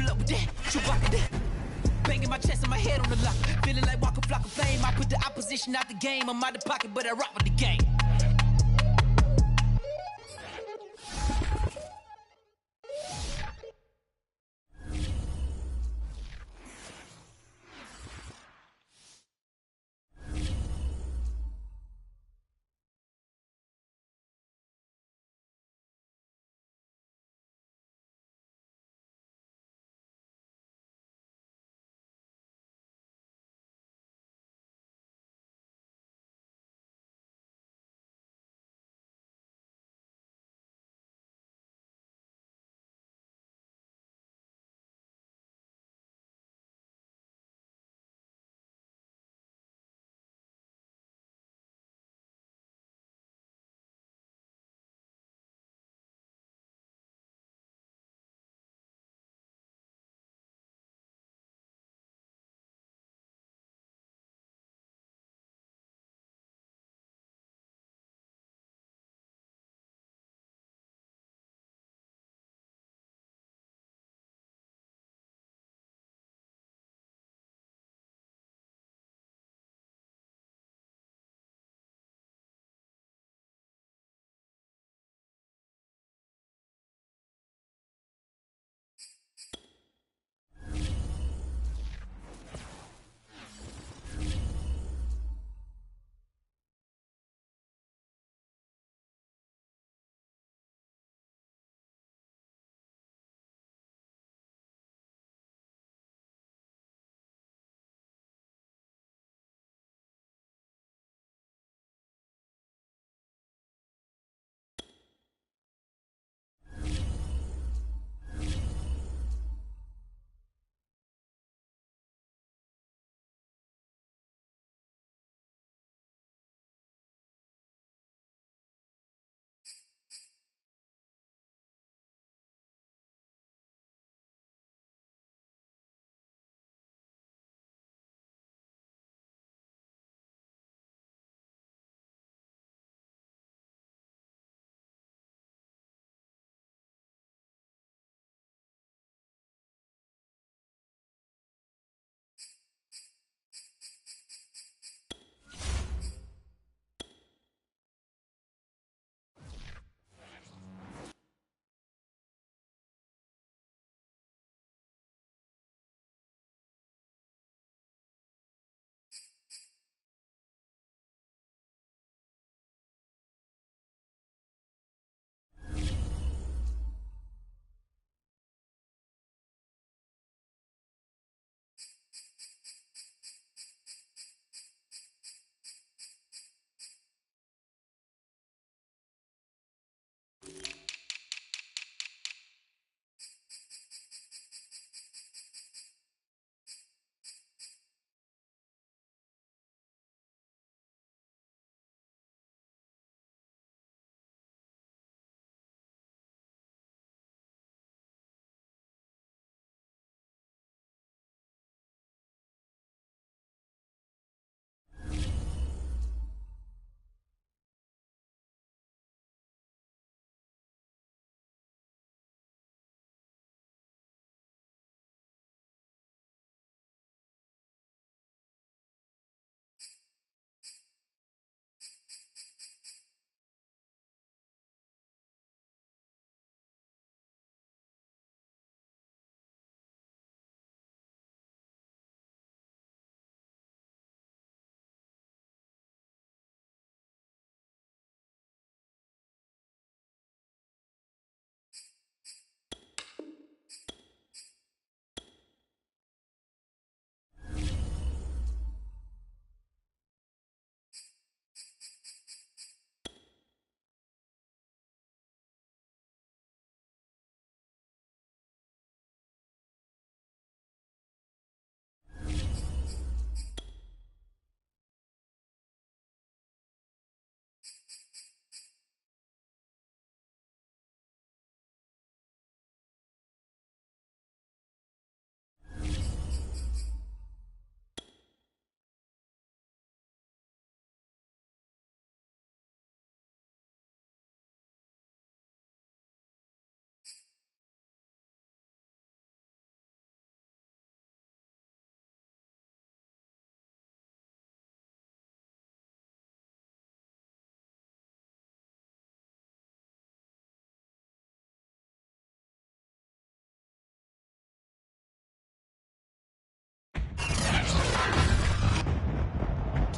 pull up with that, Chewbacca that. Banging my chest and my head on the lock. Feeling like Waka Flocka Flame. I put the opposition out the game. I'm out the pocket, but I rock with the game.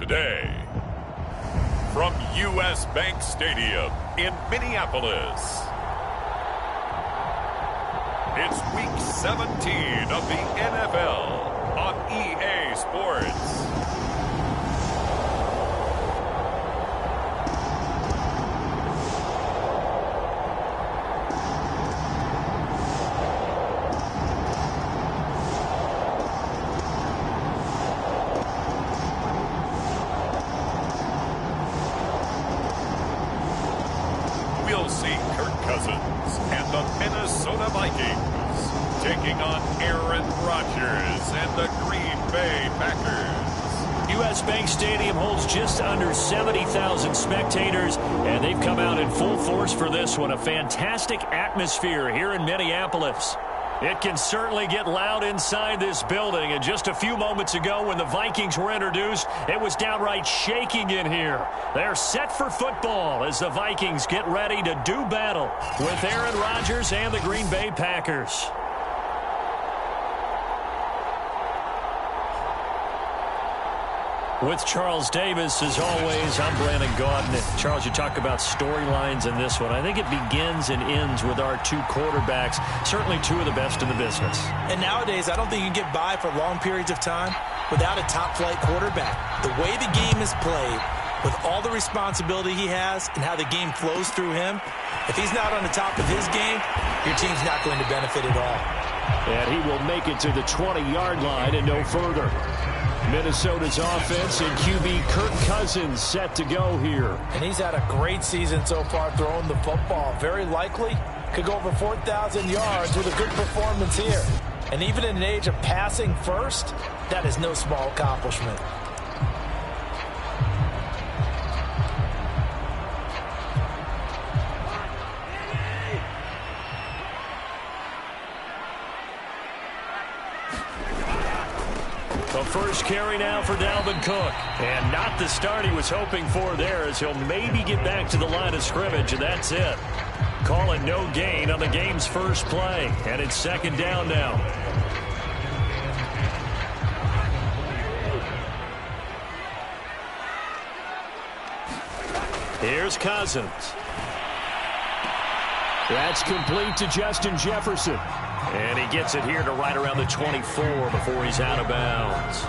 the day. From U.S. Bank Stadium in Minneapolis, it's Week 17 of the NFL on EA Sports. We'll see Kirk Cousins and the Minnesota Vikings taking on Aaron Rodgers and the Green Bay Packers. U.S. Bank Stadium holds just under 70,000 spectators, and they've come out in full force for this one. A fantastic atmosphere here in Minneapolis. It can certainly get loud inside this building, and just a few moments ago when the Vikings were introduced, it was downright shaking in here. They're set for football as the Vikings get ready to do battle with Aaron Rodgers and the Green Bay Packers. With Charles Davis, as always, I'm Brandon Gaudin. Charles, you talk about storylines in this one. I think it begins and ends with our two quarterbacks, certainly two of the best in the business. And nowadays, I don't think you can get by for long periods of time without a top-flight quarterback. The way the game is played, with all the responsibility he has and how the game flows through him, if he's not on the top of his game, your team's not going to benefit at all. And he will make it to the 20-yard line and no further. Minnesota's offense and QB Kirk Cousins set to go here. And he's had a great season so far throwing the football. Very likely could go over 4,000 yards with a good performance here. And even in an age of passing first, that is no small accomplishment. The first carry now for Dalvin Cook. And not the start he was hoping for there, as he'll maybe get back to the line of scrimmage, and that's it. Call it no gain on the game's first play. And it's second down now. Here's Cousins. That's complete to Justin Jefferson. And he gets it here to right around the 24 before he's out of bounds.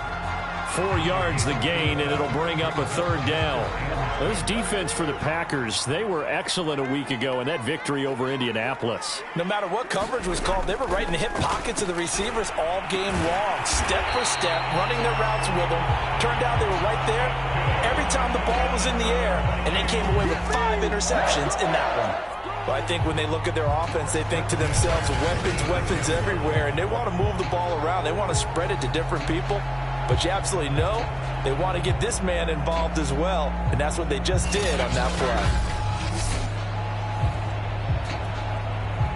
4 yards the gain, and it'll bring up a third down. This defense for the Packers, they were excellent a week ago in that victory over Indianapolis. No matter what coverage was called, they were right in the hip pockets of the receivers all game long, step for step, running their routes with them. Turned out they were right there every time the ball was in the air, and they came away with 5 interceptions in that one. Well, I think when they look at their offense, they think to themselves, weapons everywhere, and they want to move the ball around. They want to spread it to different people. But you absolutely know they want to get this man involved as well, and that's what they just did on that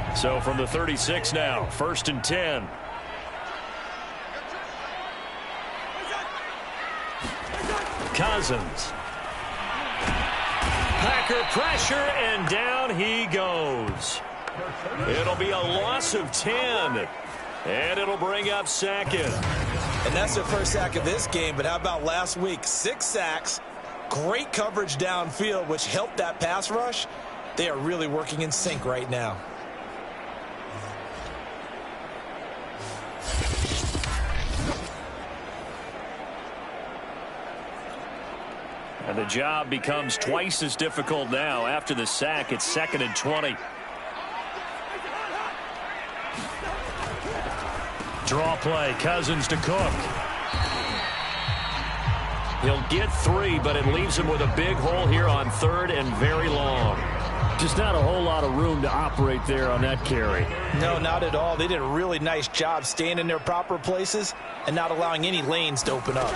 play. So from the 36 now, 1st and 10. Cousins. Packer pressure, and down he goes. It'll be a loss of 10, and it'll bring up second. And that's their first sack of this game, but how about last week? 6 sacks, great coverage downfield, which helped that pass rush. They are really working in sync right now. And the job becomes twice as difficult now. After the sack, it's 2nd and 20. Draw play, Cousins to Cook. He'll get 3, but it leaves him with a big hole here on 3rd and very long. Just not a whole lot of room to operate there on that carry. No, not at all. They did a really nice job staying in their proper places and not allowing any lanes to open up.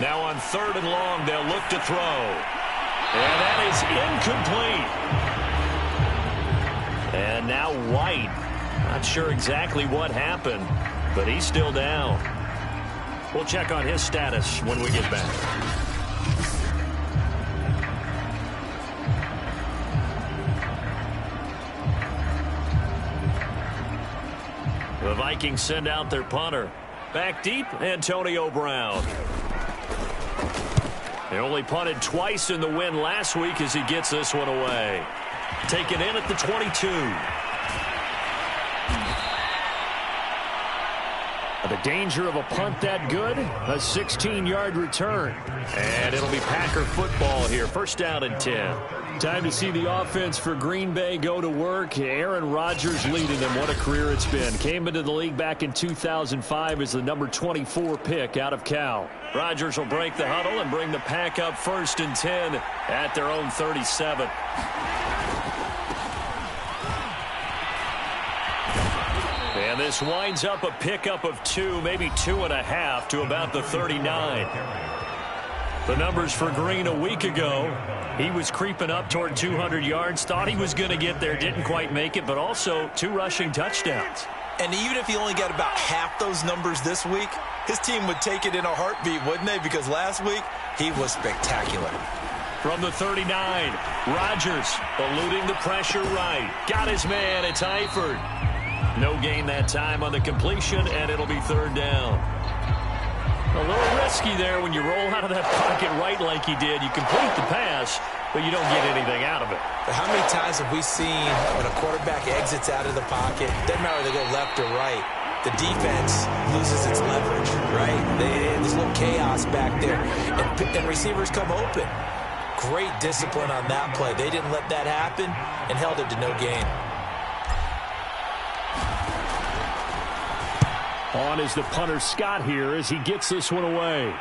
Now on 3rd and long, they'll look to throw. And that is incomplete. And now White. Not sure exactly what happened, but he's still down. We'll check on his status when we get back. The Vikings send out their punter. Back deep, Antonio Brown. They only punted twice in the win last week as he gets this one away. Taken in at the 22. The danger of a punt that good, a 16-yard return. And it'll be Packer football here, first down and 10. Time to see the offense for Green Bay go to work. Aaron Rodgers leading them. What a career it's been. Came into the league back in 2005 as the number 24 pick out of Cal. Rodgers will break the huddle and bring the Pack up first and 10 at their own 37. And this winds up a pickup of 2, maybe 2.5 to about the 39. The numbers for Green a week ago, he was creeping up toward 200 yards, thought he was going to get there, didn't quite make it, but also 2 rushing touchdowns. And even if he only got about half those numbers this week, his team would take it in a heartbeat, wouldn't they? Because last week, he was spectacular. From the 39, Rodgers eluding the pressure right. Got his man, it's Eifert. No gain that time on the completion, and it'll be third down. A little risky there when you roll out of that pocket right like he did. You complete the pass, but you don't get anything out of it. But how many times have we seen when a quarterback exits out of the pocket, doesn't matter whether they go left or right, the defense loses its leverage, right? There's a little chaos back there, and receivers come open. Great discipline on that play. They didn't let that happen and held it to no gain. On is the punter Scott here as he gets this one away.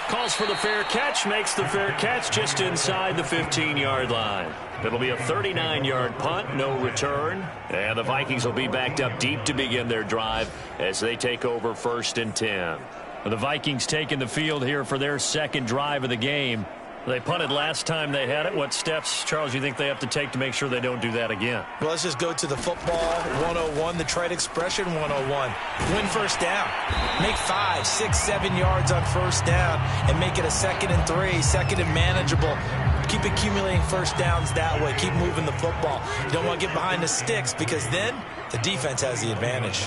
Calls for the fair catch, makes the fair catch just inside the 15-yard line. It'll be a 39-yard punt, no return. And the Vikings will be backed up deep to begin their drive as they take over first and 10. The Vikings taking the field here for their second drive of the game. They punted last time they had it. What steps, Charles, you think they have to take to make sure they don't do that again? Well, let's just go to the football 101, the trite expression 101. Win first down. Make 5, 6, 7 yards on first down and make it a 2nd and 3, 2nd and manageable. Keep accumulating first downs that way. Keep moving the football. You don't want to get behind the sticks because then the defense has the advantage.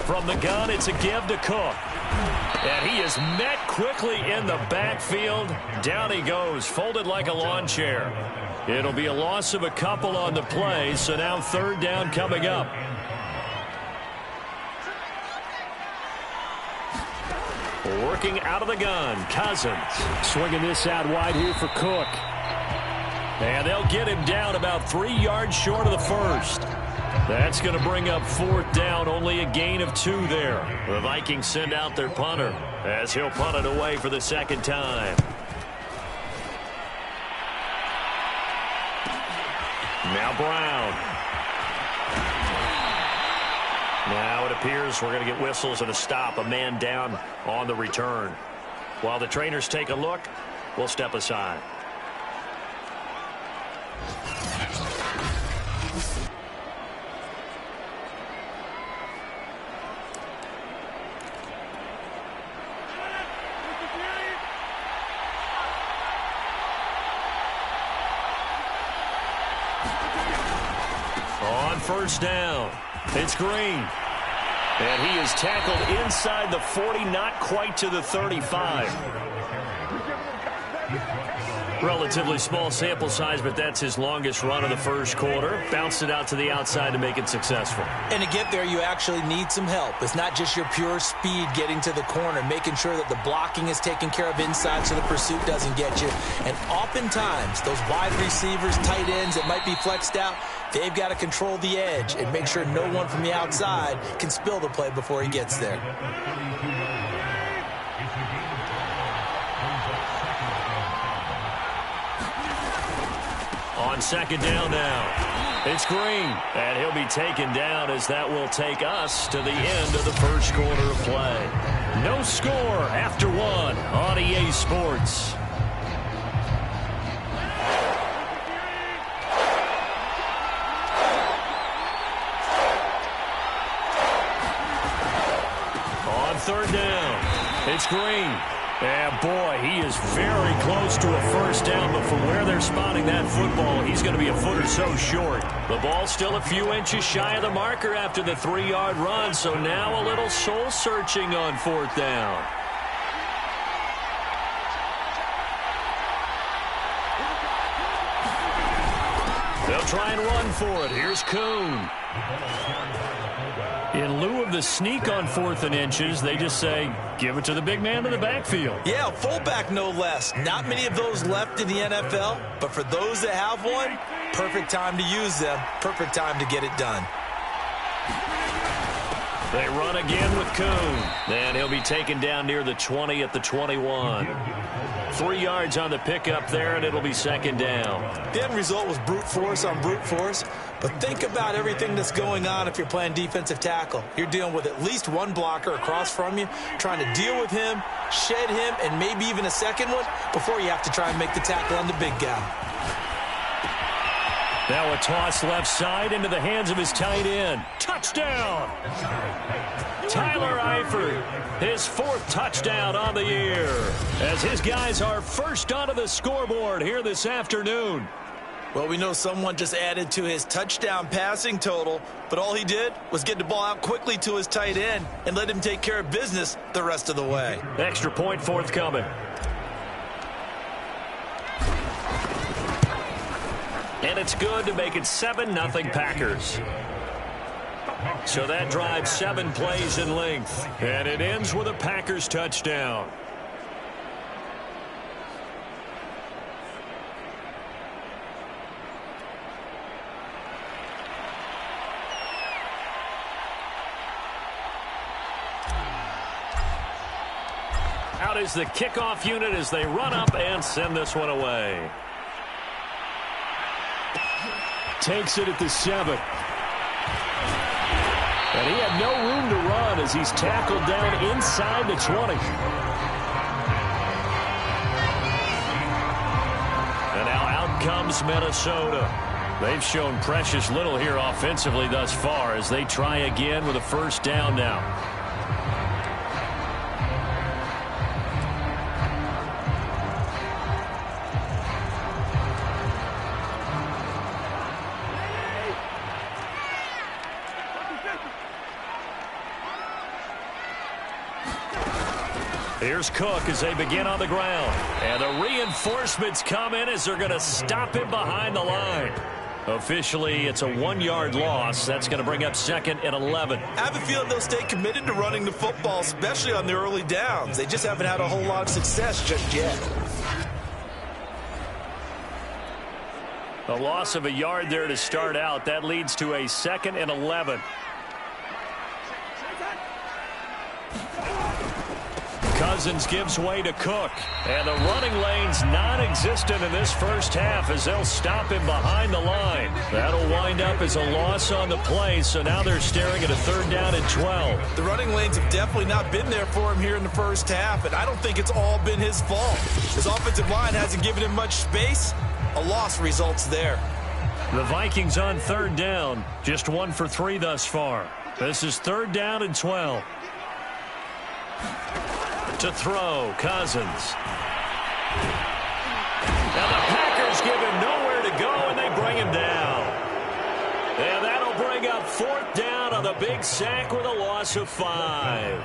From the gun, it's a give to Cook. And he is met quickly in the backfield. Down he goes, folded like a lawn chair. It'll be a loss of a couple on the play, so now third down coming up. Working out of the gun, Cousins. Swinging this out wide here for Cook. And they'll get him down about 3 yards short of the first. That's going to bring up fourth down, only a gain of 2 there. The Vikings send out their punter as he'll punt it away for the second time. Now Brown. Now it appears we're going to get whistles and a stop, a man down on the return. While the trainers take a look, we'll step aside. On first down, it's Green. And he is tackled inside the 40, not quite to the 35. Relatively small sample size, but that's his longest run of the first quarter. Bounced it out to the outside to make it successful. And to get there, you actually need some help. It's not just your pure speed getting to the corner, making sure that the blocking is taken care of inside so the pursuit doesn't get you. And oftentimes, those wide receivers, tight ends that might be flexed out, they've got to control the edge and make sure no one from the outside can spill the play before he gets there. On second down now, it's Green, and he'll be taken down as that will take us to the end of the first quarter of play. No score after 1 on EA Sports. On third down, it's Green. And boy, he is very close to a first down, but from where they're spotting that football, he's going to be a foot or so short. The ball still a few inches shy of the marker after the 3-yard run, so now a little soul-searching on fourth down. run for it. Here's Kuhn. In lieu of the sneak on 4th and inches, they just say, give it to the big man in the backfield. Yeah, fullback no less. Not many of those left in the NFL, but for those that have one, perfect time to use them, perfect time to get it done. They run again with Kuhn. And he'll be taken down near the 20 at the 21. 3 yards on the pickup there, and it'll be 2nd down. The end result was brute force on brute force, but think about everything that's going on if you're playing defensive tackle. You're dealing with at least one blocker across from you, trying to deal with him, shed him, and maybe even a second one before you have to try and make the tackle on the big guy. Now a toss left side into the hands of his tight end. Touchdown! Tyler Eifert, his 4th touchdown on the year, as his guys are first onto the scoreboard here this afternoon. Well, we know someone just added to his touchdown passing total, but all he did was get the ball out quickly to his tight end and let him take care of business the rest of the way. Extra point forthcoming. And it's good to make it 7-0 Packers. So that drives 7 plays in length. And it ends with a Packers touchdown. Out is the kickoff unit as they run up and send this one away. Takes it at the 7. And he had no room to run as he's tackled down inside the 20. And now out comes Minnesota. They've shown precious little here offensively thus far as they try again with a 1st down now. Here's Cook as they begin on the ground. And the reinforcements come in as they're going to stop him behind the line. Officially, it's a 1-yard loss. That's going to bring up 2nd and 11. I have a feeling they'll stay committed to running the football, especially on the early downs. They just haven't had a whole lot of success just yet. A loss of a yard there to start out. That leads to a 2nd and 11. Cousins gives way to Cook. And the running lane's non-existent in this first half as they'll stop him behind the line. That'll wind up as a loss on the play, so now they're staring at a 3rd down and 12. The running lanes have definitely not been there for him here in the first half, and I don't think it's all been his fault. His offensive line hasn't given him much space. A loss results there. The Vikings on 3rd down, just 1 for 3 thus far. This is 3rd down and 12. To throw, Cousins. Now the Packers give him nowhere to go, and they bring him down. And that'll bring up 4th down on the big sack with a loss of 5.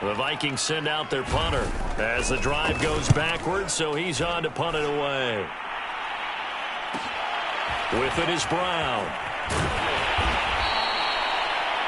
The Vikings send out their punter as the drive goes backwards, so he's on to punt it away. With it is Brown.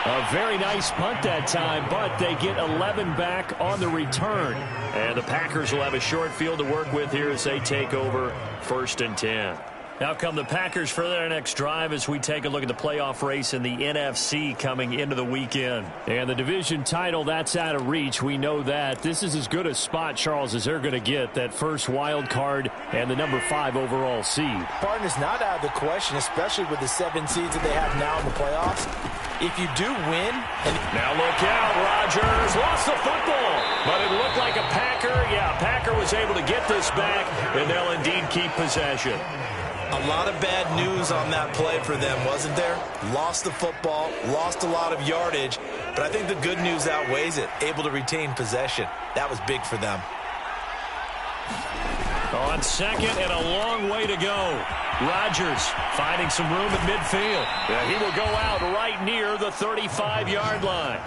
A very nice punt that time, but they get 11 back on the return. And the Packers will have a short field to work with here as they take over 1st and 10. Now come the Packers for their next drive as we take a look at the playoff race in the NFC coming into the weekend. And the division title, that's out of reach. We know that. This is as good a spot, Charles, as they're going to get. That first wild card and the number 5 overall seed. Partner's not out of the question, especially with the 7 seeds that they have now in the playoffs. If you do win... Now look out, Rodgers lost the football. But it looked like a Packer. Yeah, Packer was able to get this back, and they'll indeed keep possession. A lot of bad news on that play for them, wasn't there? Lost the football, lost a lot of yardage, but I think the good news outweighs it. Able to retain possession. That was big for them. On 2nd and a long way to go. Rodgers finding some room at midfield. Yeah, he will go out right near the 35-yard line.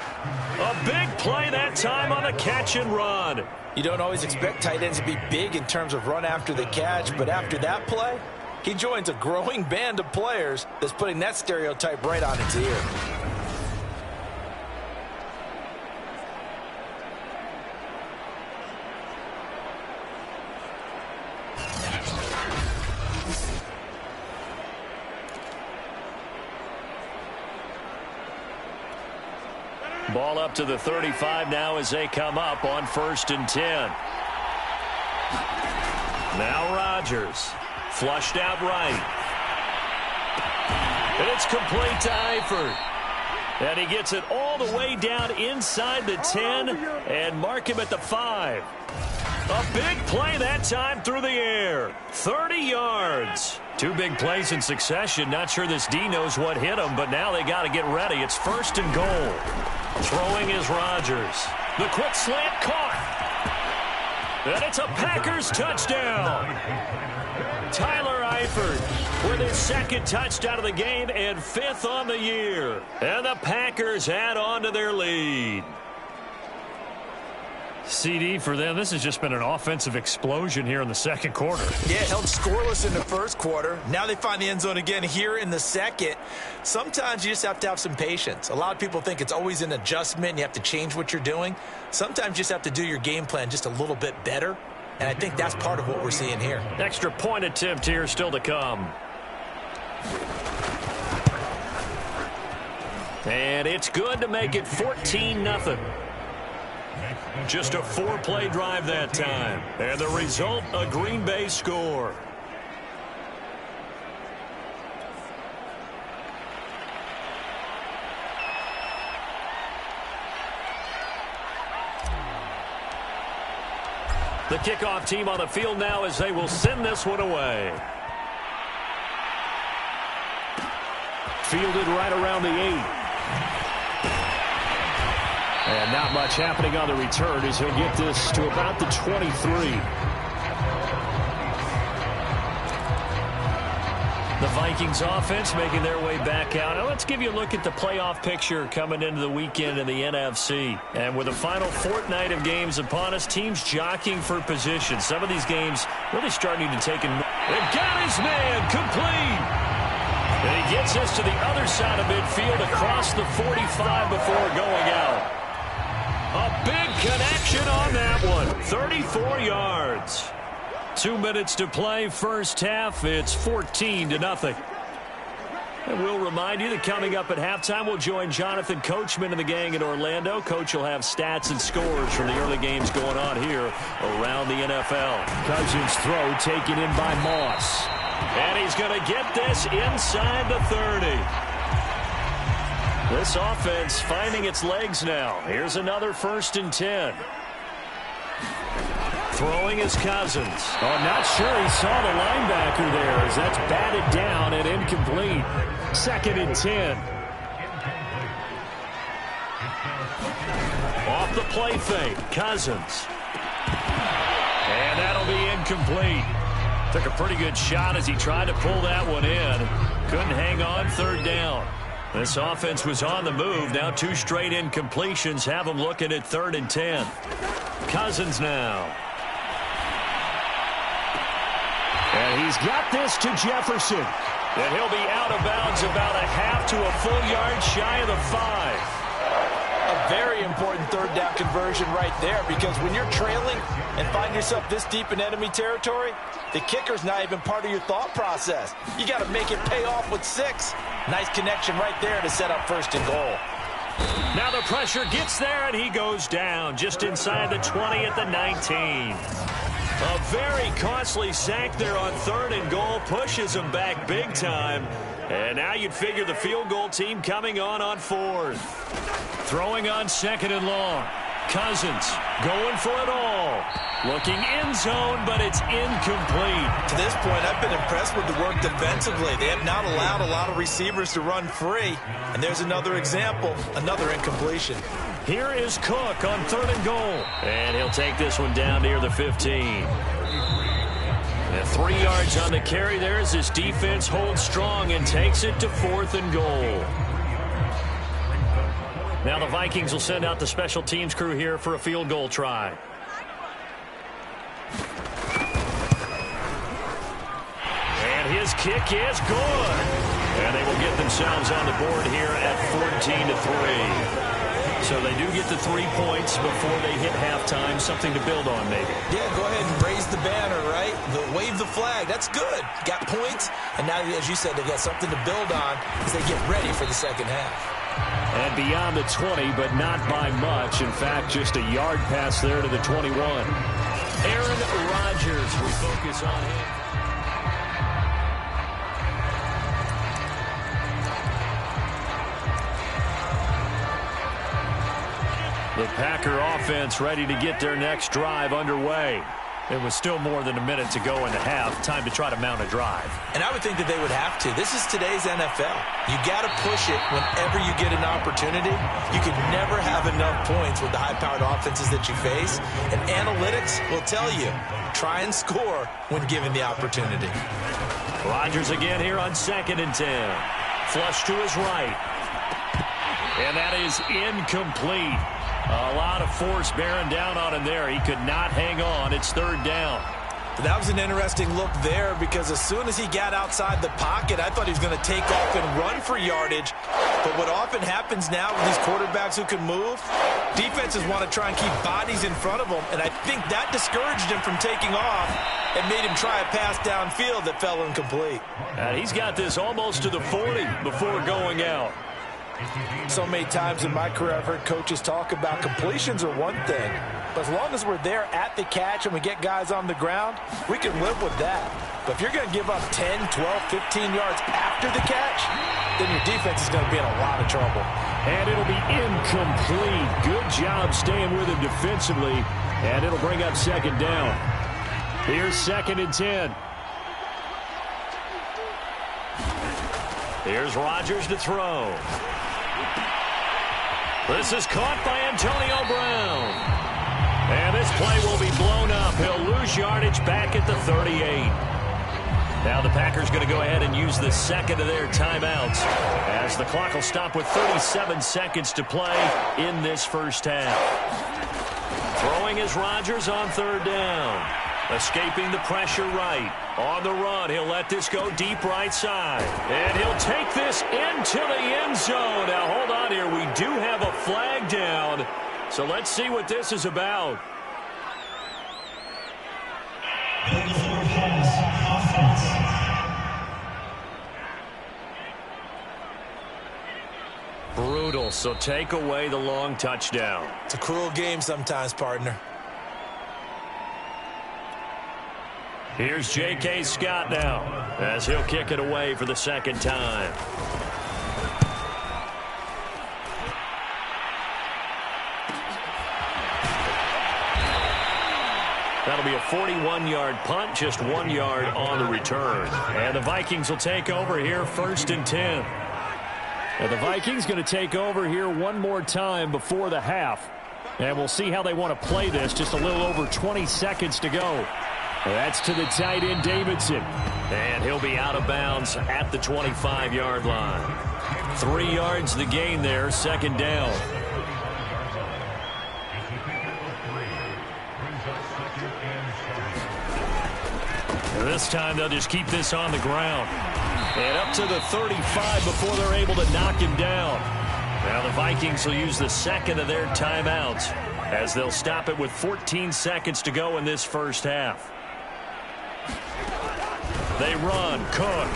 A big play that time on the catch and run. You don't always expect tight ends to be big in terms of run after the catch, but after that play, He joins a growing band of players that's putting that stereotype right on its ear. Ball up to the 35 now as they come up on 1st and 10. Now Rodgers. Flushed out right. And it's complete to Eifert. And he gets it all the way down inside the 10 and mark him at the 5. A big play that time through the air. 30 yards. 2 big plays in succession. Not sure this D knows what hit him, but now they got to get ready. It's 1st and goal. Throwing is Rodgers. The quick slant caught. And it's a Packers touchdown. Tyler Eifert with his 2nd touchdown of the game and 5th on the year. And the Packers add on to their lead. CD for them, this has just been an offensive explosion here in the 2nd quarter. Yeah, held scoreless in the 1st quarter. Now they find the end zone again here in the 2nd. Sometimes you just have to have some patience. A lot of people think it's always an adjustment and you have to change what you're doing. Sometimes you just have to do your game plan just a little bit better. And I think that's part of what we're seeing here. Extra point attempt here still to come. And it's good to make it 14-0. Just a 4-play drive that time. And the result, a Green Bay score. The kickoff team on the field now as they will send this one away. Fielded right around the 8. And not much happening on the return as he'll get this to about the 23. The Vikings offense making their way back out. Now let's give you a look at the playoff picture coming into the weekend in the NFC. And with the final fortnight of games upon us, teams jockeying for position. Some of these games really starting to take and got his man complete. And he gets us to the other side of midfield across the 45 before going out. A big connection on that one. 34 yards. 2 minutes to play, 1st half. It's 14-0. And we'll remind you that coming up at halftime, we'll join Jonathan Coachman and the gang in Orlando. Coach will have stats and scores from the early games going on here around the NFL. Cousins' throw taken in by Moss. And he's going to get this inside the 30. This offense finding its legs now. Here's another 1st and 10. Throwing is Cousins. Oh, not sure he saw the linebacker there as that's batted down and incomplete. 2nd and 10. Off the play fake, Cousins. And that'll be incomplete. Took a pretty good shot as he tried to pull that one in. Couldn't hang on, 3rd down. This offense was on the move. Now 2 straight incompletions have them looking at 3rd and 10. Cousins now. And he's got this to Jefferson. And he'll be out of bounds about a half to a full yard shy of the 5. A very important 3rd down conversion right there, because when you're trailing and find yourself this deep in enemy territory, the kicker's not even part of your thought process. You got to make it pay off with 6. Nice connection right there to set up 1st and goal. Now the pressure gets there, and he goes down just inside the 20 at the 19. A very costly sack there on 3rd and goal pushes him back big time. And now you'd figure the field goal team coming on 4th. Throwing on 2nd and long. Cousins going for it all. Looking end zone, but it's incomplete. To this point, I've been impressed with the work defensively. They have not allowed a lot of receivers to run free. And there's another example, another incompletion. Here is Cook on 3rd and goal. And he'll take this one down near the 15. And 3 yards on the carry there as this defense holds strong and takes it to 4th and goal. Now the Vikings will send out the special teams crew here for a field goal try. And This kick is good. And they will get themselves on the board here at 14-3. So they do get the 3 points before they hit halftime. Something to build on, maybe. Yeah, go ahead and raise the banner, right? Wave the flag. That's good. Got points. And now, as you said, they got something to build on as they get ready for the second half. And beyond the 20, but not by much. In fact, just a yard pass there to the 21. Aaron Rodgers, we focus on him. The Packer offense ready to get their next drive underway. It was still more than a minute to go in the half. Time to try to mount a drive. And I would think that they would have to. This is today's NFL. You got to push it whenever you get an opportunity. You could never have enough points with the high-powered offenses that you face. And analytics will tell you, try and score when given the opportunity. Rodgers again here on 2nd and 10. Flush to his right. And that is incomplete. A lot of force bearing down on him there. He could not hang on. It's 3rd down. That was an interesting look there because as soon as he got outside the pocket, I thought he was going to take off and run for yardage. But what often happens now with these quarterbacks who can move, defenses want to try and keep bodies in front of them. And I think that discouraged him from taking off and made him try a pass downfield that fell incomplete. And he's got this almost to the 40 before going out. So many times in my career I've heard coaches talk about completions are one thing, but as long as we're there at the catch and we get guys on the ground, we can live with that. But if you're going to give up 10, 12, 15 yards after the catch, then your defense is going to be in a lot of trouble. And it'll be incomplete. Good job staying with him defensively, and it'll bring up 2nd down. Here's 2nd and 10. Here's Rodgers to throw. This is caught by Antonio Brown. And this play will be blown up. He'll lose yardage back at the 38. Now the Packers going to go ahead and use the 2nd of their timeouts as the clock will stop with 37 seconds to play in this first half. Throwing is Rodgers on 3rd down. Escaping the pressure right. On the run, he'll let this go deep right side. And he'll take this into the end zone. Now, hold on here. We do have a flag down. So let's see what this is about. Brutal. So take away the long touchdown. It's a cruel game sometimes, partner. Here's J.K. Scott now as he'll kick it away for the 2nd time. That'll be a 41-yard punt, just 1 yard on the return. And the Vikings will take over here 1st and 10. And the Vikings going to take over here one more time before the half. And we'll see how they want to play this. Just a little over 20 seconds to go. That's to the tight end, Davidson. And he'll be out of bounds at the 25-yard line. 3 yards the gain there, 2nd down. And this time they'll just keep this on the ground. And up to the 35 before they're able to knock him down. Now the Vikings will use the 2nd of their timeouts as they'll stop it with 14 seconds to go in this first half. They run, Cook,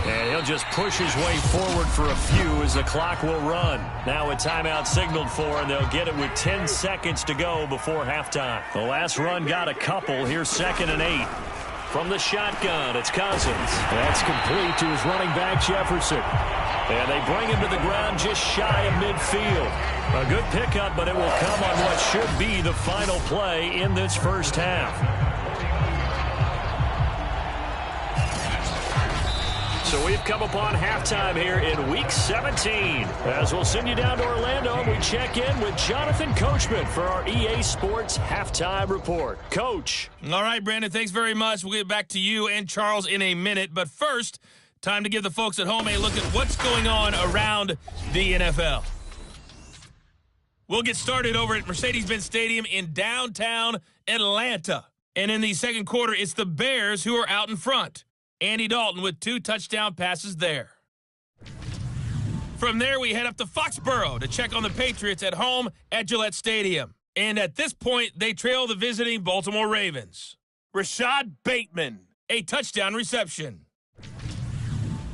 and he'll just push his way forward for a few as the clock will run. Now a timeout signaled for, and they'll get it with 10 seconds to go before halftime. The last run got a couple. Here's 2nd and 8. From the shotgun, it's Cousins. That's complete to his running back, Jefferson. And they bring him to the ground just shy of midfield. A good pickup, but it will come on what should be the final play in this first half. So we've come upon halftime here in Week 17. As we'll send you down to Orlando, and we check in with Jonathan Coachman for our EA Sports Halftime Report. Coach. All right, Brandon, thanks very much. We'll get back to you and Charles in a minute. But first, time to give the folks at home a look at what's going on around the NFL. We'll get started over at Mercedes-Benz Stadium in downtown Atlanta. And in the second quarter, it's the Bears who are out in front. Andy Dalton with 2 touchdown passes there. From there, we head up to Foxborough to check on the Patriots at home at Gillette Stadium. And at this point, they trail the visiting Baltimore Ravens. Rashad Bateman, a touchdown reception.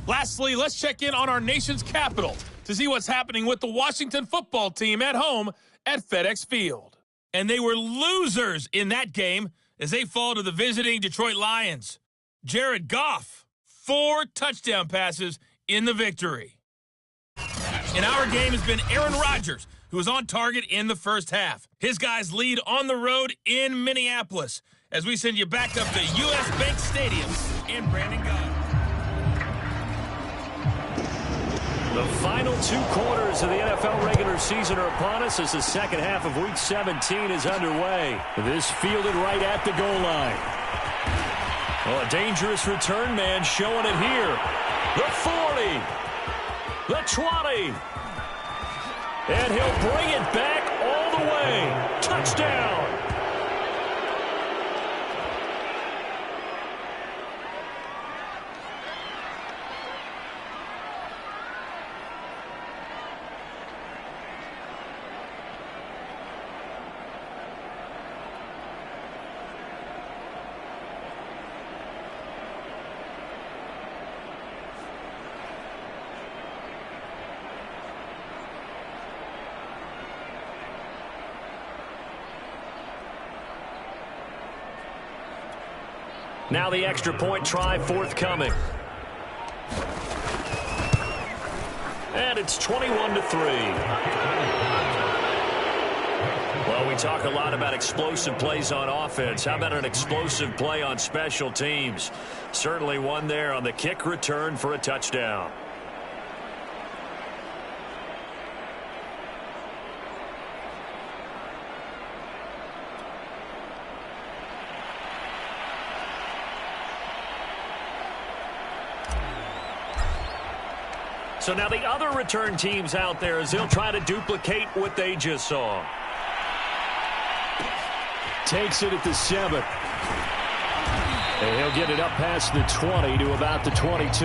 Lastly, let's check in on our nation's capital to see what's happening with the Washington football team at home at FedEx Field. And they were losers in that game as they fall to the visiting Detroit Lions. Jared Goff, 4 touchdown passes in the victory. And our game has been Aaron Rodgers, who was on target in the first half. His guys lead on the road in Minneapolis as we send you back up to U.S. Bank Stadium in Brandon Gone. The final 2 quarters of the NFL regular season are upon us as the second half of Week 17 is underway. This fielded right at the goal line. Oh, a dangerous return man showing it here. The 40. The 20. And he'll bring it back all the way. Touchdown. Now the extra point try forthcoming. And it's 21-3. Well, we talk a lot about explosive plays on offense. How about an explosive play on special teams? Certainly one there on the kick return for a touchdown. So now the other return teams out there as they'll try to duplicate what they just saw. Takes it at the 7. And he'll get it up past the 20 to about the 22.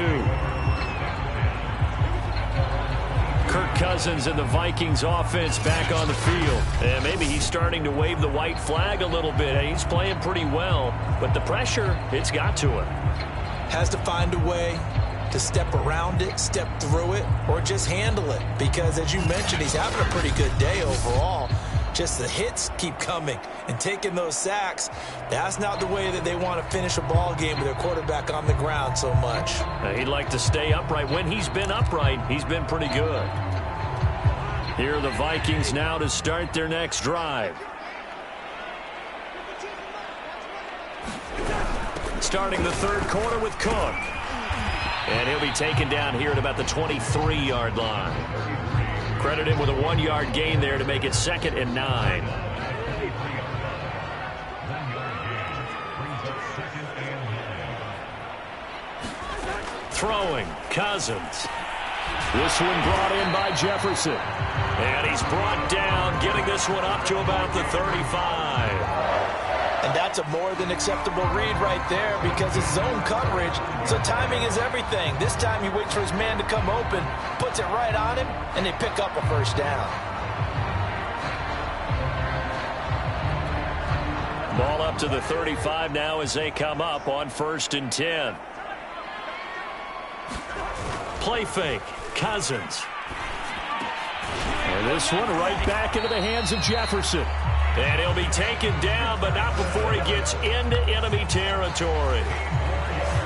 Kirk Cousins and the Vikings offense back on the field. And maybe he's starting to wave the white flag a little bit. He's playing pretty well, but the pressure, it's got to him. Has to find a way to step around it, step through it, or just handle it. Because, as you mentioned, he's having a pretty good day overall. Just the hits keep coming and taking those sacks. That's not the way that they want to finish a ball game with their quarterback on the ground so much. He'd like to stay upright. When he's been upright, he's been pretty good. Here are the Vikings now to start their next drive. Starting the third quarter with Cook. And he'll be taken down here at about the 23-yard line. Credit him with a 1-yard gain there to make it 2nd and 9. Throwing, Cousins. This one brought in by Jefferson. And he's brought down, getting this one up to about the 35. And that's a more than acceptable read right there because it's zone coverage, so timing is everything. This time he waits for his man to come open, puts it right on him, and they pick up a first down. Ball up to the 35 now as they come up on 1st and 10. Play fake, Cousins. And this one right back into the hands of Jefferson. And he'll be taken down, but not before he gets into enemy territory.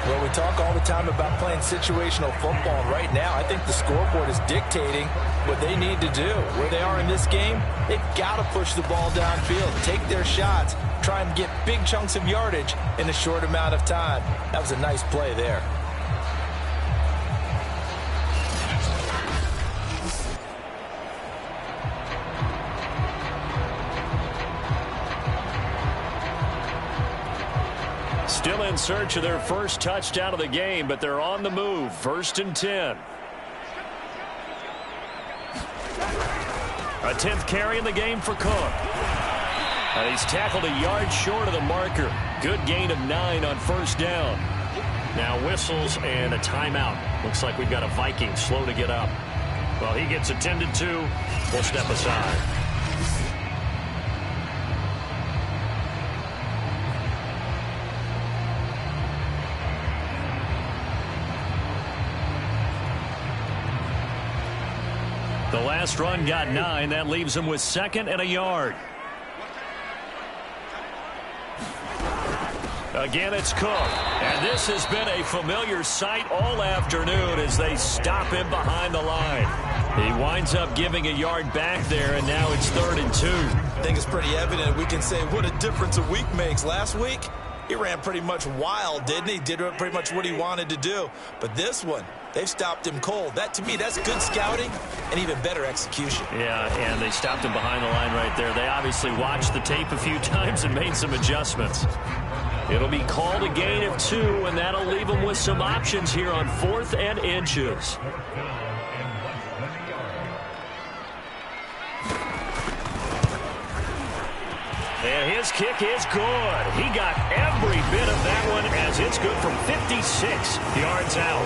Well, we talk all the time about playing situational football, and right now I think the scoreboard is dictating what they need to do. Where they are in this game, they've got to push the ball downfield, take their shots, try and get big chunks of yardage in a short amount of time. That was a nice play there. Still in search of their first touchdown of the game, but they're on the move. 1st and 10. A 10th carry in the game for Cook. And he's tackled a yard short of the marker. Good gain of 9 on 1st down. Now whistles and a timeout. Looks like we've got a Viking slow to get up. Well, he gets attended to. We'll step aside. The last run got 9. That leaves him with 2nd and a yard. Again, it's Cook. And this has been a familiar sight all afternoon as they stop him behind the line. He winds up giving a yard back there, and now it's 3rd and 2. I think it's pretty evident. We can say what a difference a week makes. Last week, he ran pretty much wild, didn't he? Did pretty much what he wanted to do. But this one, they've stopped him cold. That, to me, that's good scouting and even better execution. Yeah, and they stopped him behind the line right there. They obviously watched the tape a few times and made some adjustments. It'll be called a gain of 2, and that'll leave them with some options here on 4th and inches. And his kick is good. He got every bit of that one as it's good from 56 yards out.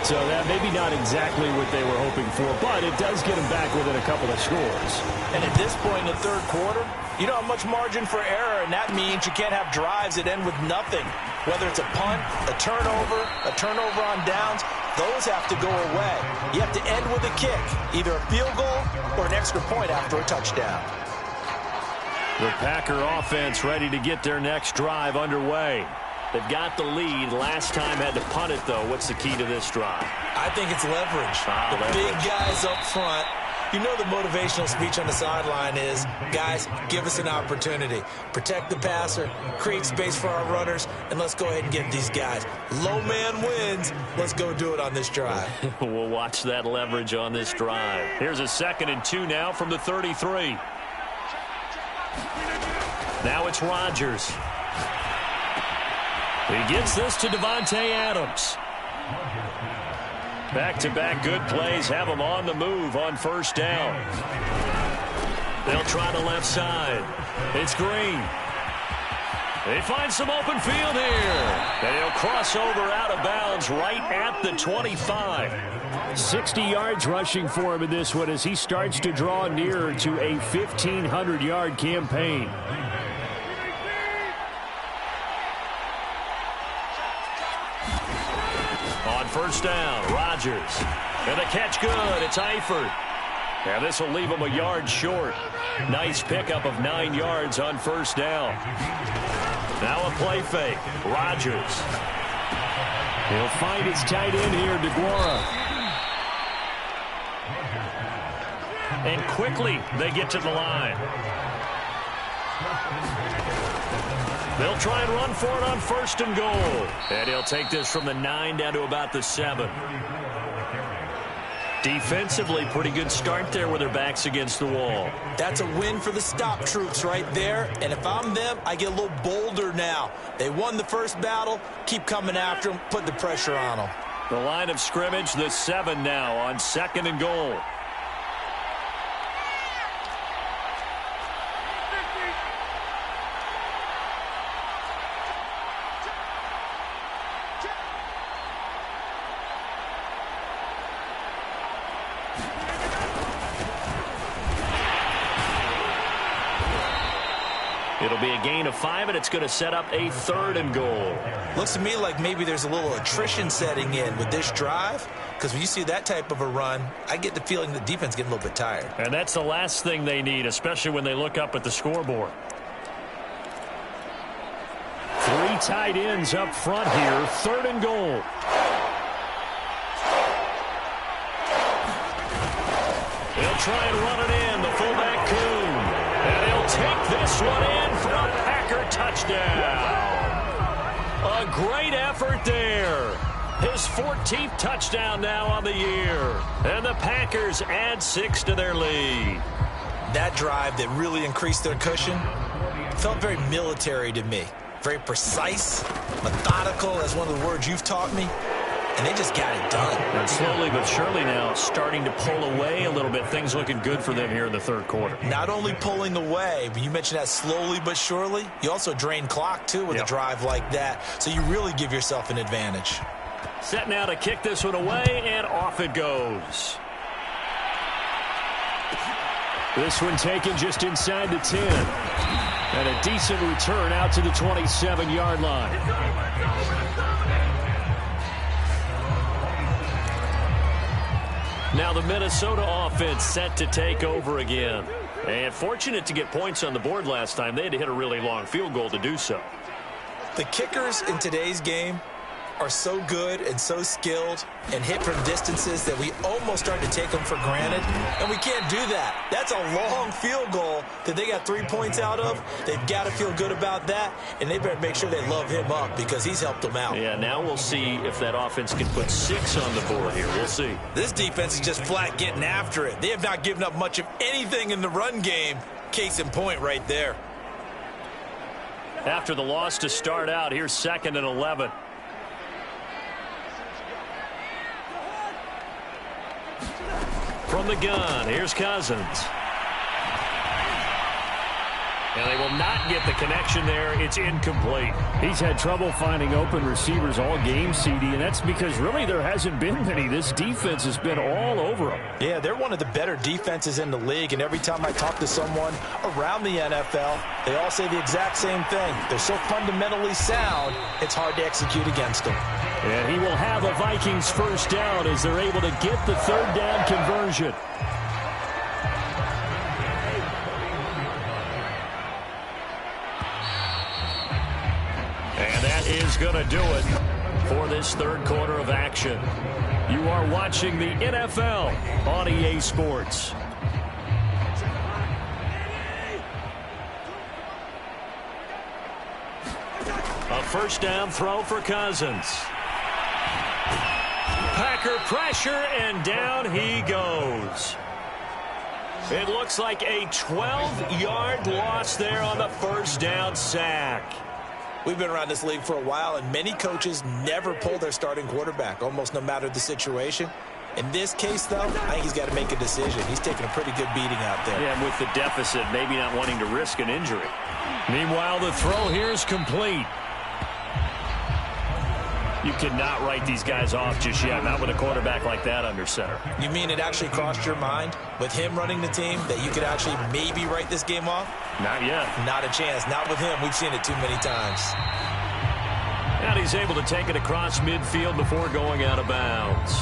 So that maybe not exactly what they were hoping for, but it does get them back within a couple of scores. And at this point in the 3rd quarter, you don't have much margin for error, and that means you can't have drives that end with nothing. Whether it's a punt, a turnover on downs, those have to go away. You have to end with a kick, either a field goal or an extra point after a touchdown. The Packer offense ready to get their next drive underway. They've got the lead. Last time had to punt it, though. What's the key to this drive? I think it's leverage. Big guys up front. You know the motivational speech on the sideline is, guys, give us an opportunity. Protect the passer, create space for our runners, and let's go ahead and get these guys. Low man wins. Let's go do it on this drive. We'll watch that leverage on this drive. Here's a 2nd and 2 now from the 33. Now it's Rodgers. He gets this to Devontae Adams. Back-to-back good plays have him on the move on 1st down. They'll try the left side. It's Green. They find some open field here. And he'll cross over out of bounds right at the 25. 60 yards rushing for him in this one as he starts to draw nearer to a 1,500-yard campaign. On 1st down, Rodgers. And the catch good. It's Eifert. And this will leave him a yard short. Nice pickup of 9 yards on 1st down. Now a play fake. Rodgers. He'll find his tight end here, DeGuara. And quickly they get to the line. They'll try and run for it on 1st and goal. And he'll take this from the 9 down to about the 7. Defensively, pretty good start there with their backs against the wall. That's a win for the stop troops right there. And if I'm them, I get a little bolder now. They won the first battle. Keep coming after them. Put the pressure on them. The line of scrimmage, the 7 now on 2nd and goal. It'll be a gain of 5, and it's going to set up a 3rd and goal. Looks to me like maybe there's a little attrition setting in with this drive, because when you see that type of a run, I get the feeling the defense getting a little bit tired. And that's the last thing they need, especially when they look up at the scoreboard. 3 tight ends up front here, 3rd and goal. They'll try and run it in, the fullback Kuhn. And he'll take this one in for a Packer touchdown. A great effort there. His 14th touchdown now on the year. And the Packers add 6 to their lead. That drive that really increased their cushion felt very military to me. Very precise, methodical, as one of the words you've taught me. and they just got it done. And slowly but surely now starting to pull away a little bit. Things looking good for them here in the third quarter. Not only pulling away, but you mentioned that slowly but surely. You also drain clock, too, with a drive like that. So you really give yourself an advantage. Set now to kick this one away, and off it goes. This one taken just inside the 10. And a decent return out to the 27-yard line. Now the Minnesota offense set to take over again. And fortunate to get points on the board last time. They had to hit a really long field goal to do so. The kickers in today's game are so good and so skilled and hit from distances that we almost start to take them for granted, and we can't do that. That's a long field goal that they got 3 points out of. They've got to feel good about that, and they better make sure they love him up because he's helped them out. Yeah, now we'll see if that offense can put 6 on the board here. We'll see. This defense is just flat getting after it. They have not given up much of anything in the run game. Case in point right there. After the loss to start out, here's 2nd and 11. From the gun, here's Cousins. And they will not get the connection there. It's incomplete. He's had trouble finding open receivers all game, CD, and that's because really there hasn't been many. This defense has been all over them. Yeah, they're one of the better defenses in the league, and every time I talk to someone around the NFL, they all say the exact same thing. They're so fundamentally sound, it's hard to execute against them. And he will have a Vikings first down as they're able to get the third down conversion. And that is going to do it for this third quarter of action. You are watching the NFL on EA Sports. A first down throw for Cousins. Packer pressure, and down he goes. It looks like a 12-yard loss there on the first down sack. We've been around this league for a while, and many coaches never pull their starting quarterback, almost no matter the situation. In this case, though, I think he's got to make a decision. He's taking a pretty good beating out there. Yeah, and with the deficit, maybe not wanting to risk an injury. Meanwhile, the throw here is complete. You cannot write these guys off just yet, not with a quarterback like that under center. You mean it actually crossed your mind with him running the team that you could actually maybe write this game off? Not yet. Not a chance. Not with him. We've seen it too many times. And he's able to take it across midfield before going out of bounds.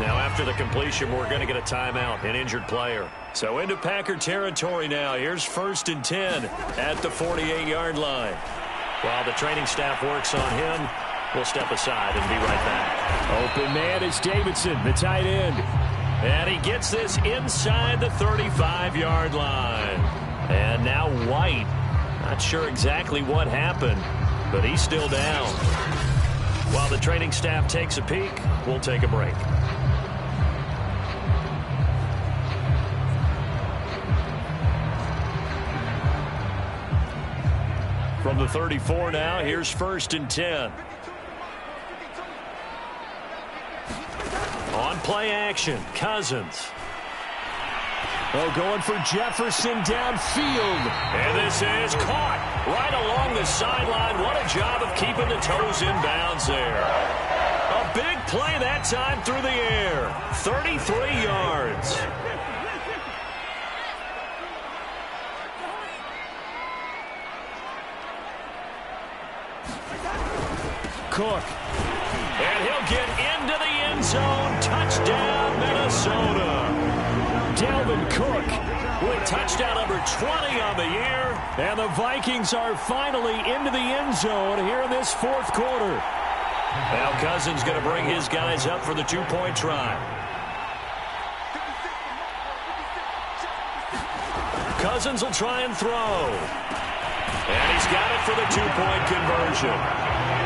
Now, after the completion, we're going to get a timeout, an injured player. So into Packer territory now. Here's 1st and 10 at the 48-yard line. While the training staff works on him, we'll step aside and be right back. Open man is Davidson, the tight end. And he gets this inside the 35-yard line. And now White. Not sure exactly what happened, but he's still down. While the training staff takes a peek, we'll take a break. From the 34 now, here's 1st and 10. On play action, Cousins. Oh, going for Jefferson downfield. And this is caught right along the sideline. What a job of keeping the toes in bounds there. A big play that time through the air. 33 yards. Cook. And he'll get into the end zone. Touchdown, Minnesota. Dalvin Cook With touchdown number 20 on the year. And the Vikings are finally into the end zone here in this fourth quarter. Now Cousins going to bring his guys up for the two-point try. Cousins will try and throw. And he's got it for the two-point conversion.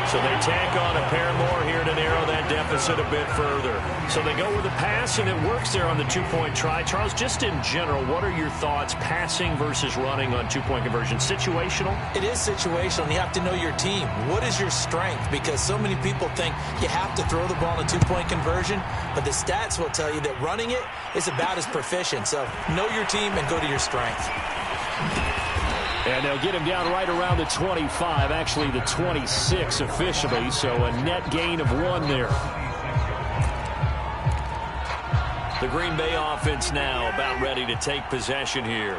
So they tack on a pair more here to narrow that deficit a bit further. So they go with a pass, and it works there on the two-point try. Charles, just in general, what are your thoughts passing versus running on two-point conversion? Situational? It is situational, and you have to know your team. What is your strength? Because so many people think you have to throw the ball in a two-point conversion, but the stats will tell you that running it is about as proficient. So know your team and go to your strength. And they'll get him down right around the 25, actually the 26 officially, so a net gain of 1 there. The Green Bay offense now about ready to take possession here.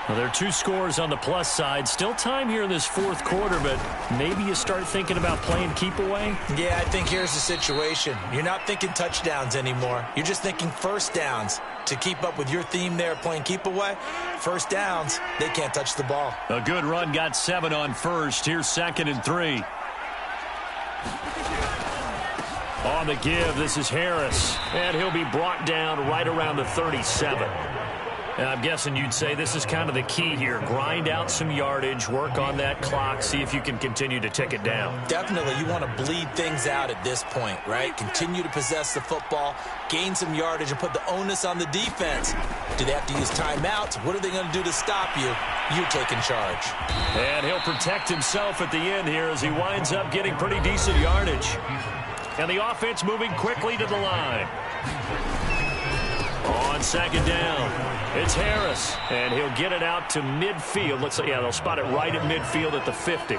Well, there are 2 scores on the plus side. Still time here in this fourth quarter, but maybe you start thinking about playing keep away? Yeah, I think here's the situation. You're not thinking touchdowns anymore. You're just thinking first downs. To keep up with your theme there, playing keep away, first downs, they can't touch the ball. A good run got 7 on first. Here's 2nd and 3. On the give, this is Harris. And he'll be brought down right around the 37. And I'm guessing you'd say this is kind of the key here. Grind out some yardage, work on that clock, see if you can continue to tick it down. Definitely, you want to bleed things out at this point, right? Continue to possess the football, gain some yardage, and put the onus on the defense. Do they have to use timeouts? What are they going to do to stop you? You're taking charge. And he'll protect himself at the end here as he winds up getting pretty decent yardage. And the offense moving quickly to the line. On 2nd down, it's Harris, and he'll get it out to midfield. Looks like, yeah, they'll spot it right at midfield at the 50.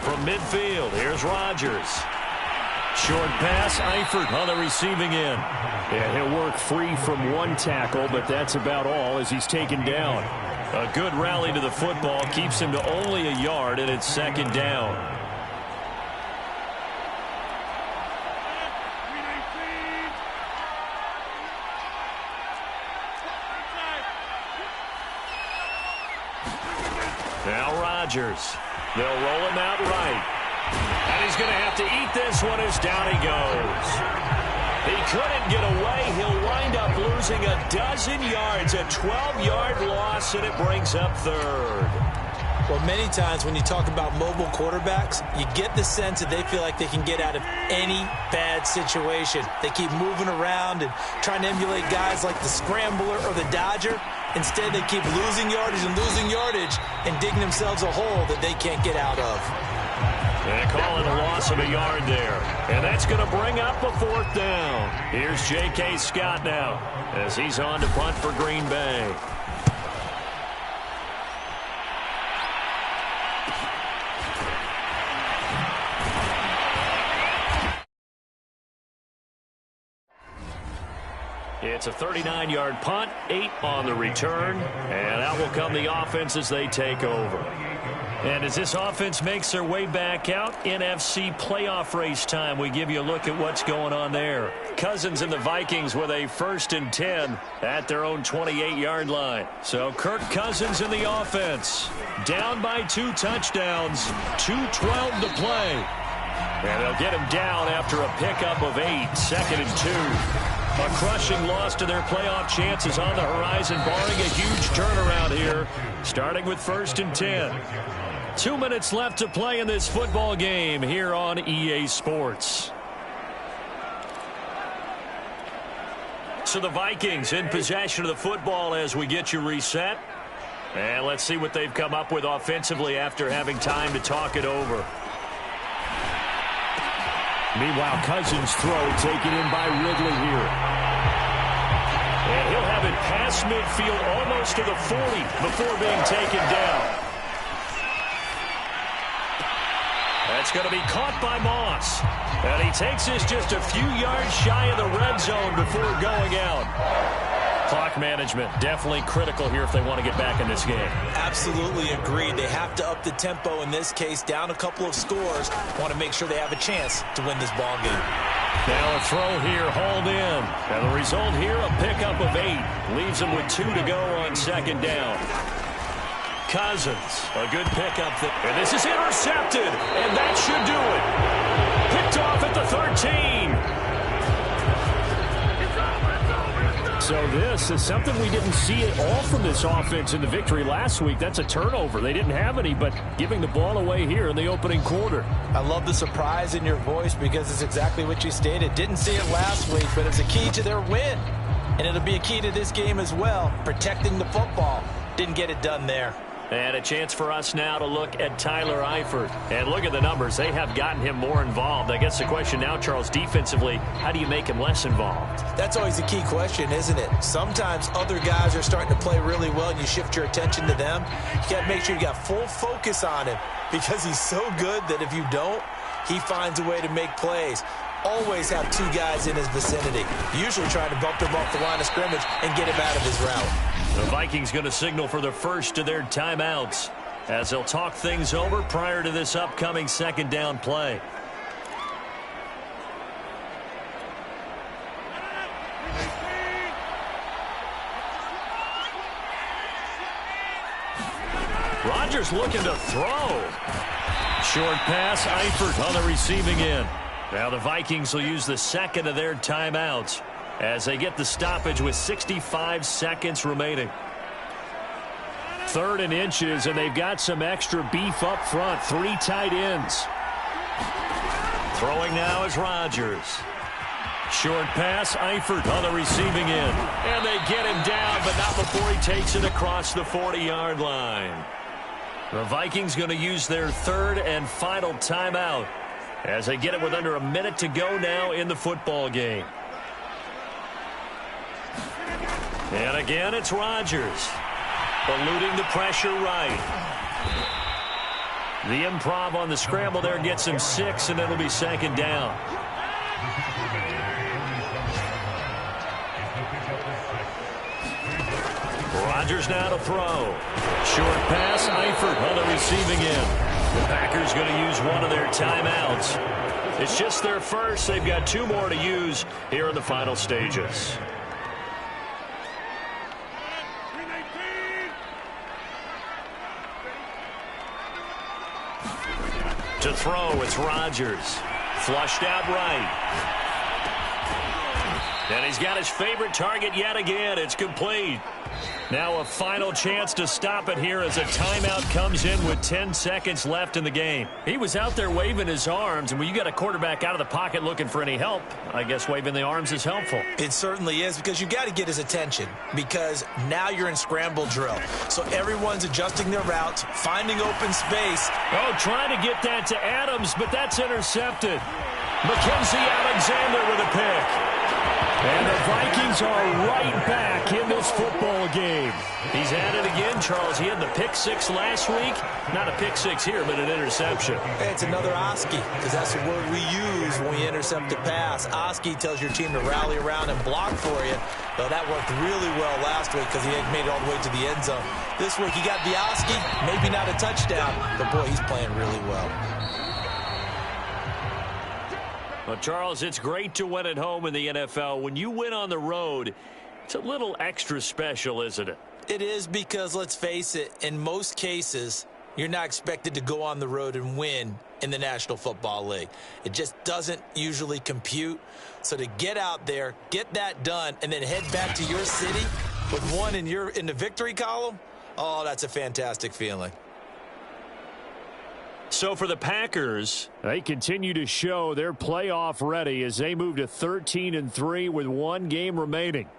From midfield, here's Rodgers. Short pass, Eifert on the receiving end. And he'll work free from 1 tackle, but that's about all as he's taken down. A good rally to the football keeps him to only a yard, and it's 2nd down. Now Rodgers. They'll roll him out right. And he's going to have to eat this one as down he goes. He couldn't get away. He'll wind up losing a dozen yards, a 12-yard loss, and it brings up 3rd. Well, many times when you talk about mobile quarterbacks, you get the sense that they feel like they can get out of any bad situation. They keep moving around and trying to emulate guys like the Scrambler or the Dodger. Instead, they keep losing yardage and digging themselves a hole that they can't get out of. And calling a loss of a yard there. And that's going to bring up a 4th down. Here's J.K. Scott now as he's on to punt for Green Bay. It's a 39-yard punt, 8 on the return, and out will come the offense as they take over. And as this offense makes their way back out, NFC playoff race time, we give you a look at what's going on there. Cousins and the Vikings with a 1st and 10 at their own 28-yard line. So Kirk Cousins in the offense, down by 2 touchdowns, 2:12 to play. And they'll get him down after a pickup of 8, 2nd and 2. A crushing loss to their playoff chances on the horizon, barring a huge turnaround here, starting with 1st and 10. 2 minutes left to play in this football game here on EA Sports. So the Vikings in possession of the football as we get you reset. And let's see what they've come up with offensively after having time to talk it over. Meanwhile, Cousins' throw taken in by Ridley here. And he'll have it past midfield almost to the 40 before being taken down. That's going to be caught by Moss. And he takes this just a few yards shy of the red zone before going out. Clock management definitely critical here if they want to get back in this game. Absolutely agreed. They have to up the tempo in this case, down a couple of scores. Want to make sure they have a chance to win this ball game. Now a throw here, hauled in. And the result here, a pickup of 8. Leaves them with 2 to go on 2nd down. Cousins, a good pickup. And this is intercepted. And that should do it. Picked off at the 13. So this is something we didn't see at all from this offense in the victory last week. That's a turnover. They didn't have any, but giving the ball away here in the opening quarter. I love the surprise in your voice because it's exactly what you stated. Didn't see it last week, but it's a key to their win. And it'll be a key to this game as well, protecting the football. Didn't get it done there. And a chance for us now to look at Tyler Eifert. And look at the numbers. They have gotten him more involved. I guess the question now, Charles, defensively, how do you make him less involved? That's always a key question, isn't it? Sometimes other guys are starting to play really well and you shift your attention to them. You got to make sure you got full focus on him because he's so good that if you don't, he finds a way to make plays. Always have two guys in his vicinity, usually trying to bump him off the line of scrimmage and get him out of his route. The Vikings going to signal for the first of their timeouts as they'll talk things over prior to this upcoming second down play. Rodgers looking to throw. Short pass, Eifert on the receiving end. Now the Vikings will use the second of their timeouts as they get the stoppage with 65 seconds remaining. 3rd and inches, and they've got some extra beef up front. 3 tight ends. Throwing now is Rodgers. Short pass, Eifert on the receiving end. And they get him down, but not before he takes it across the 40-yard line. The Vikings going to use their 3rd and final timeout as they get it with under a minute to go now in the football game. And again, it's Rodgers. Eluding the pressure right. The improv on the scramble there gets him 6, and it'll be second down. Rodgers now to throw. Short pass, Eifert on the receiving end. The Packers going to use one of their timeouts. It's just their first. They've got 2 more to use here in the final stages. To throw, it's Rodgers. Flushed out right. And he's got his favorite target yet again. It's complete. Now a final chance to stop it here as a timeout comes in with 10 seconds left in the game. He was out there waving his arms, and when you got a quarterback out of the pocket looking for any help, I guess waving the arms is helpful. It certainly is, because you got to get his attention, because now you're in scramble drill. So everyone's adjusting their routes, finding open space. Oh, trying to get that to Adams, but that's intercepted. Mackenzie Alexander with a pick. And the Vikings are right back in this football game. He's at it again, Charles. He had the pick 6 last week. Not a pick 6 here, but an interception. Hey, it's another Oski, because that's the word we use when we intercept a pass. Oski tells your team to rally around and block for you. Well, that worked really well last week because he had made it all the way to the end zone. This week he got the Oski, maybe not a touchdown, but boy, he's playing really well. Well, Charles, it's great to win at home in the NFL. When you win on the road, it's a little extra special, isn't it? It is, because, let's face it, in most cases, you're not expected to go on the road and win in the National Football League. It just doesn't usually compute. So to get out there, get that done, and then head back to your city with one in the victory column, oh, that's a fantastic feeling. So for the Packers, they continue to show they're playoff ready as they move to 13-3 with 1 game remaining.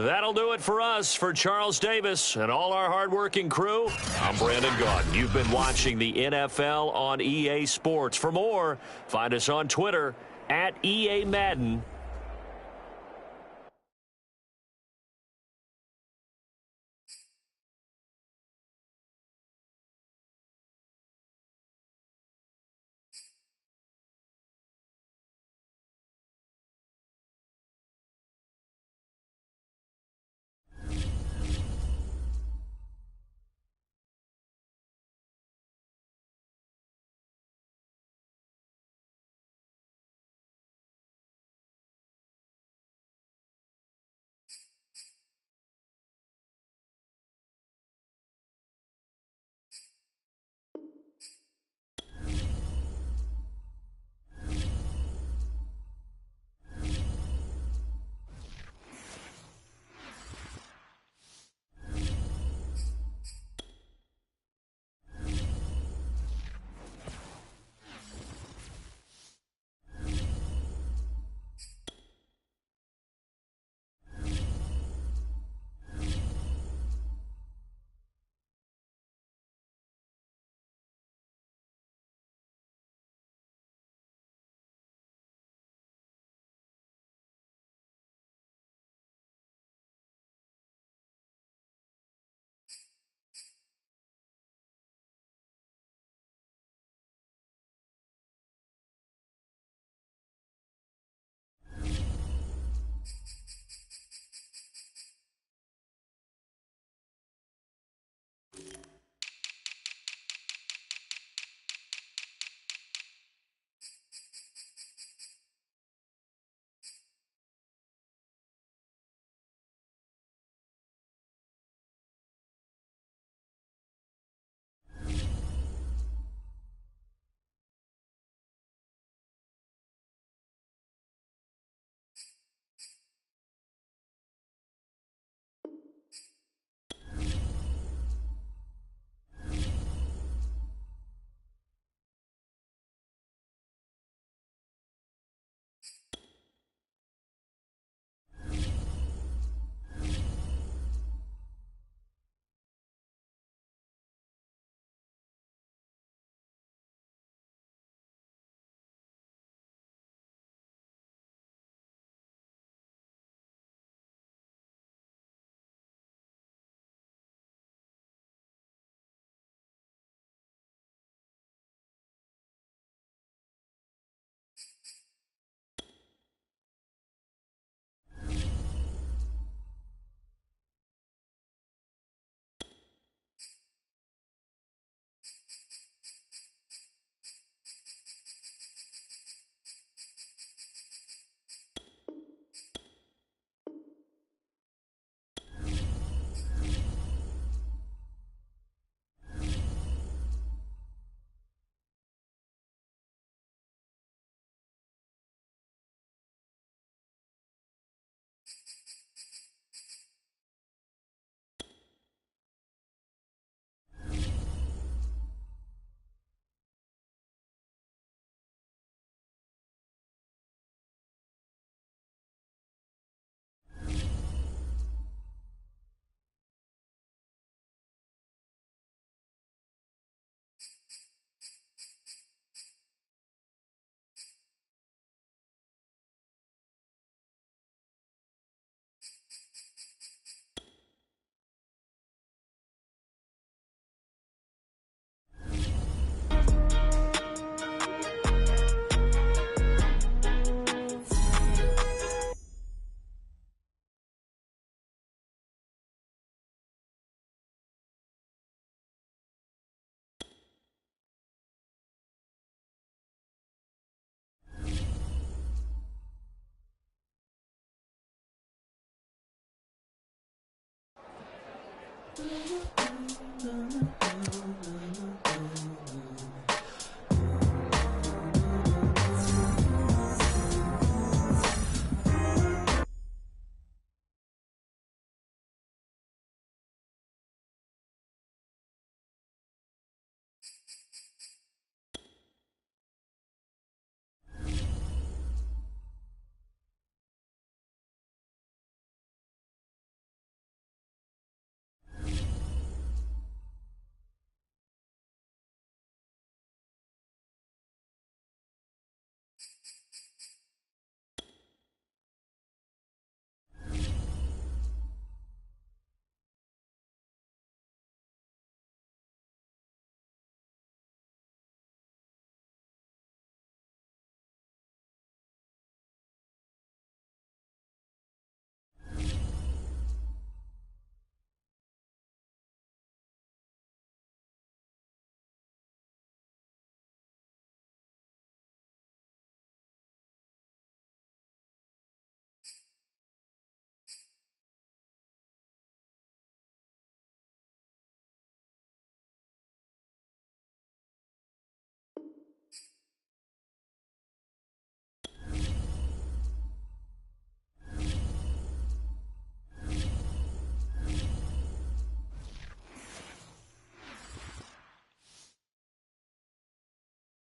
that'll do it for us. For Charles Davis and all our hardworking crew, I'm Brandon Gaudin. You've been watching the NFL on EA Sports. For more, find us on Twitter at EA Madden.